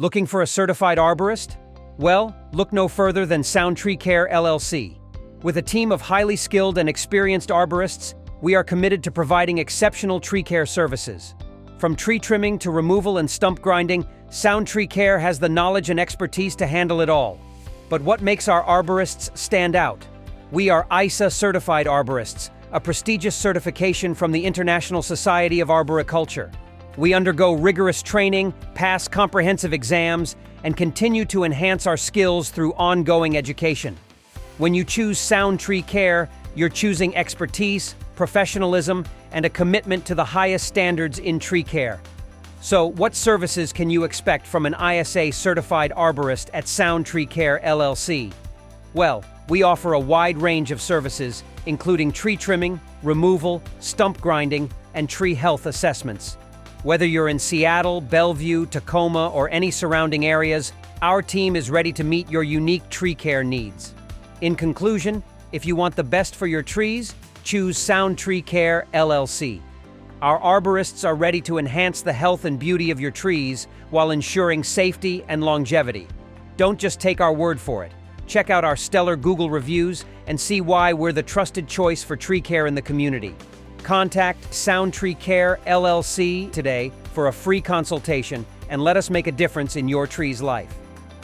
Looking for a certified arborist? Well, look no further than Sound Tree Care LLC. With a team of highly skilled and experienced arborists, we are committed to providing exceptional tree care services. From tree trimming to removal and stump grinding, Sound Tree Care has the knowledge and expertise to handle it all. But what makes our arborists stand out? We are ISA Certified Arborists, a prestigious certification from the International Society of Arboriculture. We undergo rigorous training, pass comprehensive exams, and continue to enhance our skills through ongoing education. When you choose Sound Tree Care, you're choosing expertise, professionalism, and a commitment to the highest standards in tree care. So, what services can you expect from an ISA certified arborist at Sound Tree Care LLC? Well, we offer a wide range of services, including tree trimming, removal, stump grinding, and tree health assessments. Whether you're in Seattle, Bellevue, Tacoma, or any surrounding areas, our team is ready to meet your unique tree care needs. In conclusion, if you want the best for your trees, choose Sound Tree Care LLC. Our arborists are ready to enhance the health and beauty of your trees while ensuring safety and longevity. Don't just take our word for it. Check out our stellar Google reviews and see why we're the trusted choice for tree care in the community. Contact Sound Tree Care LLC today for a free consultation and let us make a difference in your tree's life.